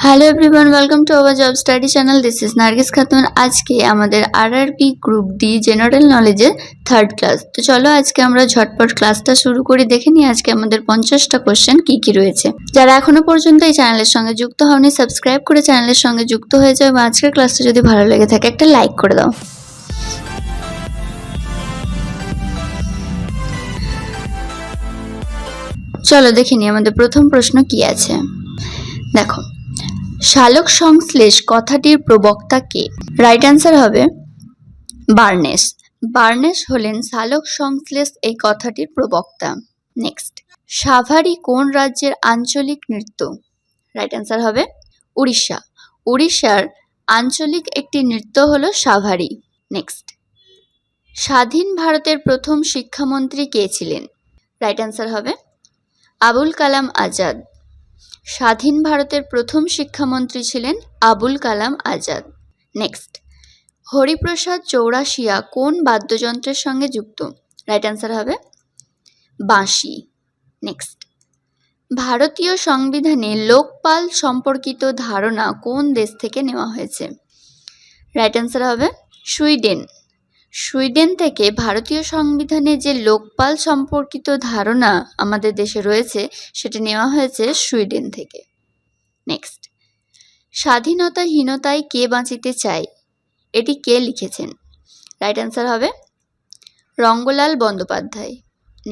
Hello everyone, welcome to our job study channel. This is Nargis Khatun. আজকে আমাদের RRB group D general নলেজের third class. তো চলো আজকে আমরা ঝটপট ক্লাসটা শুরু করি। দেখে নিই আজকে আমাদের 50টা কোশ্চেন কি কি রয়েছে। যারা এখনো পর্যন্ত এই চ্যানেলের সঙ্গে যুক্ত হওনি, সাবস্ক্রাইব করে চ্যানেলের সঙ্গে যুক্ত হয়ে যাও এবং আজকের ক্লাসটা যদি ভালো লেগে থাকে একটা লাইক করে দাও। চলো দেখে নিই আমাদের প্রথম প্রশ্ন কি আছে। দেখো, সালোক সংশ্লেষ কথাটির প্রবক্তা কে? রাইট অ্যান্সার হবে বার্নেস। বার্নেস হলেন সালোক সংশ্লেষ এই কথাটির প্রবক্তা। নেক্সট, সাভারি কোন রাজ্যের আঞ্চলিক নৃত্য? রাইট অ্যান্সার হবে উড়িষ্যা। উড়িষ্যার আঞ্চলিক একটি নৃত্য হলো সাভারি। নেক্সট, স্বাধীন ভারতের প্রথম শিক্ষামন্ত্রী কে ছিলেন? রাইট অ্যান্সার হবে আবুল কালাম আজাদ। স্বাধীন ভারতের প্রথম শিক্ষামন্ত্রী ছিলেন আবুল কালাম আজাদ। নেক্সট, হরিপ্রসাদ চৌরাশিয়া কোন বাদ্যযন্ত্রের সঙ্গে যুক্ত? রাইট অ্যান্সার হবে বাঁশি। নেক্সট, ভারতীয় সংবিধানে লোকপাল সম্পর্কিত ধারণা কোন দেশ থেকে নেওয়া হয়েছে? রাইট অ্যান্সার হবে সুইডেন। সুইডেন থেকে ভারতীয় সংবিধানে যে লোকপাল সম্পর্কিত ধারণা আমাদের দেশে রয়েছে সেটা নেওয়া হয়েছে সুইডেন থেকে। নেক্সট, স্বাধীনতাহীনতায় কে বাঁচিতে চায় এটি কে লিখেছেন? রাইট অ্যান্সার হবে রঙ্গলাল বন্দ্যোপাধ্যায়।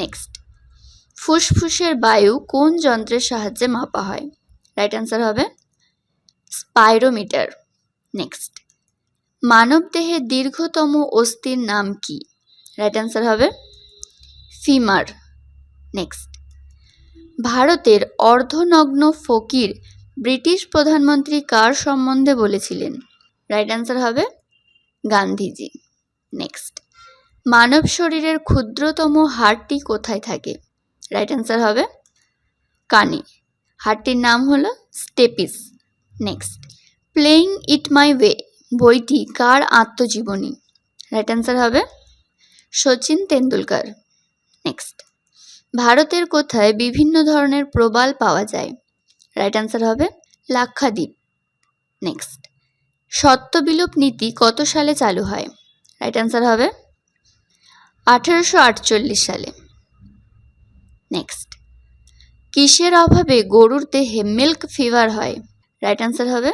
নেক্সট, ফুসফুসের বায়ু কোন যন্ত্রের সাহায্যে মাপা হয়? রাইট অ্যান্সার হবে স্পাইরোমিটার। নেক্সট, মানবদেহের দীর্ঘতম অস্থির নাম কি? রাইট অ্যান্সার হবে ফিমার। নেক্সট, ভারতের অর্ধনগ্ন ফকির ব্রিটিশ প্রধানমন্ত্রী কার সম্বন্ধে বলেছিলেন? রাইট অ্যান্সার হবে গান্ধীজি। নেক্সট, মানব শরীরের ক্ষুদ্রতম হাড়টি কোথায় থাকে? রাইট অ্যান্সার হবে কানে। হাড়টির নাম হলো stapes. Next, playing it my way বইটি কার আত্মজীবনী? রাইট অ্যান্সার হবে শচীন তেন্ডুলকর। নেক্সট, ভারতের কোথায় বিভিন্ন ধরনের প্রবাল পাওয়া যায়? রাইট অ্যান্সার হবে লাক্ষাদ্বীপ। নেক্সট, সত্যবিলোপ নীতি কত সালে চালু হয়? রাইট অ্যান্সার হবে 1848 সালে। নেক্সট, কিসের অভাবে গরুর দেহে মিল্ক ফিভার হয়? রাইট অ্যান্সার হবে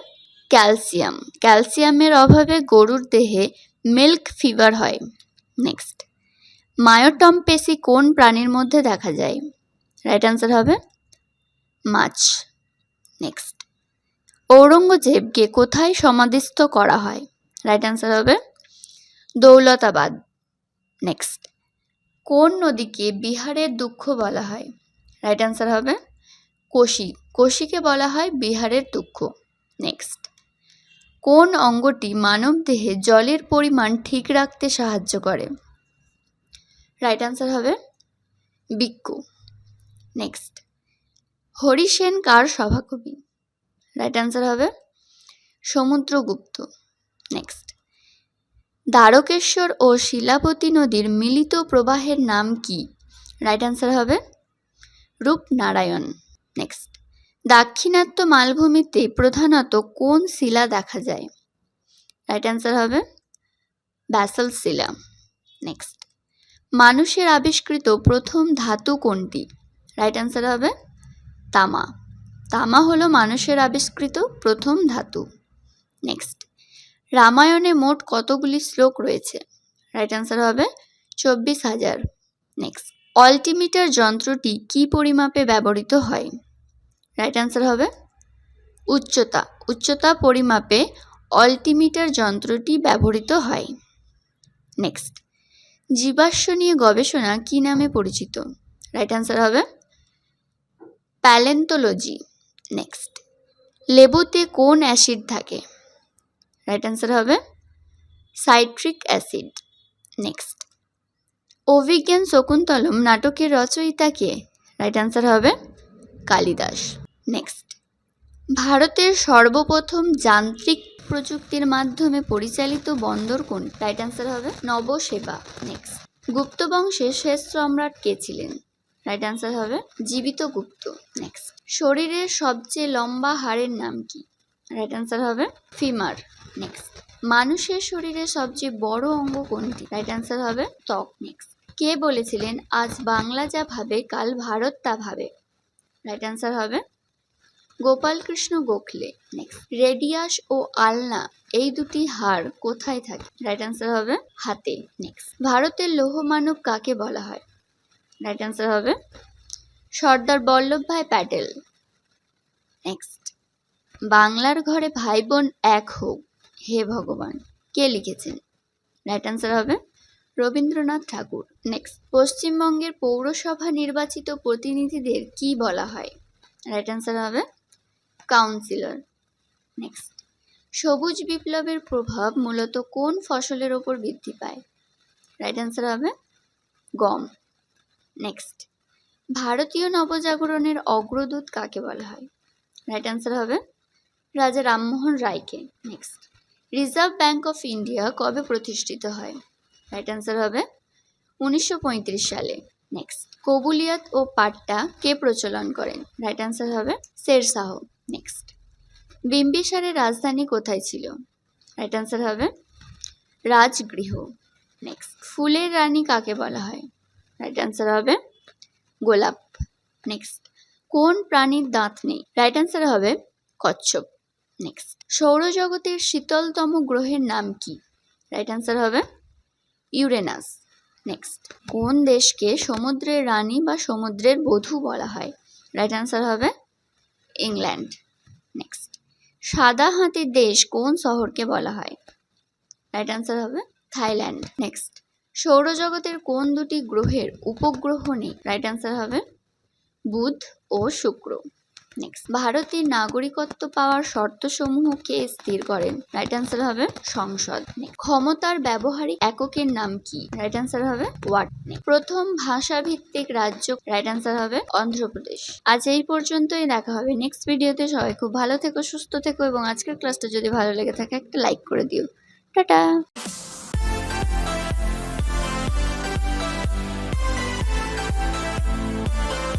ক্যালসিয়াম। ক্যালসিয়ামের অভাবে গরুর দেহে মিল্ক ফিভার হয়। নেক্সট, মায়োটম পেশি কোন প্রাণীর মধ্যে দেখা যায়? রাইট অ্যান্সার হবে মাছ। নেক্সট, ঔরঙ্গজেবকে কোথায় সমাধিস্থ করা হয়? রাইট অ্যান্সার হবে দৌলতাবাদ। নেক্সট, কোন নদীকে বিহারের দুঃখ বলা হয়? রাইট অ্যান্সার হবে কোশি। কোশিকে বলা হয় বিহারের দুঃখ। নেক্সট, কোন অঙ্গটি মানবদেহে জলের পরিমাণ ঠিক রাখতে সাহায্য করে? রাইট অ্যান্সার হবে বৃক্ক। নেক্সট, হরিসেন কার সভাকবি? রাইট অ্যান্সার হবে সমুদ্রগুপ্ত। নেক্সট, দ্বারকেশ্বর ও শিলাবতী নদীর মিলিত প্রবাহের নাম কি? রাইট অ্যান্সার হবে রূপনারায়ণ। নেক্সট, দাক্ষিণাত্য মালভূমিতে প্রধানত কোন শিলা দেখা যায়? রাইট অ্যান্সার হবে ব্যাসল্ট শিলা। নেক্সট, মানুষের আবিষ্কৃত প্রথম ধাতু কোনটি? রাইট অ্যান্সার হবে তামা। তামা হলো মানুষের আবিষ্কৃত প্রথম ধাতু। নেক্সট, রামায়ণে মোট কতগুলি শ্লোক রয়েছে? রাইট অ্যান্সার হবে 24,000। নেক্সট, অল্টিমিটার যন্ত্রটি কি পরিমাপে ব্যবহৃত হয়? রাইট অ্যান্সার হবে উচ্চতা। উচ্চতা পরিমাপে অল্টিমিটার যন্ত্রটি ব্যবহৃত হয়। নেক্সট, জীবাশ্ম নিয়ে গবেষণা কি নামে পরিচিত? রাইট অ্যান্সার হবে প্যালেন্টোলজি। নেক্সট, লেবুতে কোন অ্যাসিড থাকে? রাইট অ্যান্সার হবে সাইট্রিক অ্যাসিড। নেক্সট, অভিজ্ঞান শকুন্তলম নাটকের রচয়িতা কে? রাইট অ্যান্সার হবে কালিদাস। নেক্সট, ভারতের সর্বপ্রথম যান্ত্রিক প্রযুক্তির মাধ্যমে পরিচালিত বন্দর কোন? রাইট অ্যান্সার হবে নবসেবা। নেক্সট, গুপ্ত বংশের শেষ সম্রাট কে ছিলেন? রাইট অ্যান্সার হবে জীবিত গুপ্ত। নেক্সট, শরীরের সবচেয়ে লম্বা হাড়ের নাম কি? রাইট অ্যান্সার হবে ফিমার। নেক্সট, মানুষের শরীরে সবচেয়ে বড় অঙ্গ কোনটি? রাইট অ্যান্সার হবে ত্বক। নেক্সট, কে বলেছিলেন আজ বাংলা যা ভাবে কাল ভারত তা ভাবে? রাইট অ্যান্সার হবে গোপালকৃষ্ণ গোখলে। নেক্সট, রেডিয়াস ও আলনা এই দুটি হাড় কোথায় থাকে? রাইট অ্যান্সার হবে হাতে। নেক্সট, ভারতের লৌহ মানব কাকে বলা হয়? রাইট অ্যান্সার হবে সর্দার বল্লভভাই প্যাটেল। নেক্সট, বাংলার ঘরে ভাই বোন এক হোক হে ভগবান কে লিখেছেন? রাইট অ্যান্সার হবে রবীন্দ্রনাথ ঠাকুর। নেক্সট, পশ্চিমবঙ্গের পৌরসভা নির্বাচিত প্রতিনিধিদের কি বলা হয়? রাইট অ্যান্সার হবে কাউন্সিলর। নেক্সট, সবুজ বিপ্লবের প্রভাব মূলত কোন ফসলের ওপর বৃদ্ধি পায়? রাইট অ্যান্সার হবে গম। নেক্সট, ভারতীয় নবজাগরণের অগ্রদূত কাকে বলা হয়? রাইট অ্যান্সার হবে রাজা রামমোহন রায়কে। Next, reserve bank of India কবে প্রতিষ্ঠিত হয়? রাইট অ্যান্সার হবে 1935 সালে। নেক্সট, কবুলিয়াত ও পাট্টা কে প্রচলন করেন? রাইট অ্যান্সার হবে শেরশাহ। নেক্সট, বিম্বিসারের রাজধানী কোথায় ছিল? রাইট অ্যান্সার হবে রাজগৃহ। নেক্সট, ফুলের রানী কাকে বলা হয়? রাইট অ্যান্সার হবে গোলাপ। নেক্সট, কোন প্রাণীর দাঁত নেই? রাইট অ্যান্সার হবে কচ্ছপ। নেক্সট, সৌরজগতের শীতলতম গ্রহের নাম কি? রাইট অ্যান্সার হবে ইউরেনাস। নেক্সট, কোন দেশকে সমুদ্রের রানী বা সমুদ্রের বধূ বলা হয়? রাইট অ্যান্সার হবে ইংল্যান্ড। নেক্সট, সাদা হাতির দেশ কোন শহরকে বলা হয়? রাইট অ্যান্সার হবে থাইল্যান্ড। নেক্সট, সৌরজগতের কোন দুটি গ্রহের উপগ্রহ নেই? রাইট অ্যান্সার হবে বুধ ও শুক্র। নেক্সট, ভারতের নাগরিকত্ব পাওয়ার শর্তসমূহ কে স্থির করেন? রাইট অ্যান্সার হবে সংসদ। ক্ষমতার ব্যবহারিক এককের নাম কি? রাইট অ্যান্সার হবে ওয়াট। প্রথম ভাষাভিত্তিক রাজ্য? রাইট অ্যান্সার হবে অন্ধ্রপ্রদেশ। আজ এই পর্যন্তই, দেখা হবে নেক্সট ভিডিওতে। সবাই খুব ভালো থেকো, সুস্থ থেকো এবং আজকের ক্লাসটা যদি ভালো লেগে থাকে একটা লাইক করে দিও। টাটা।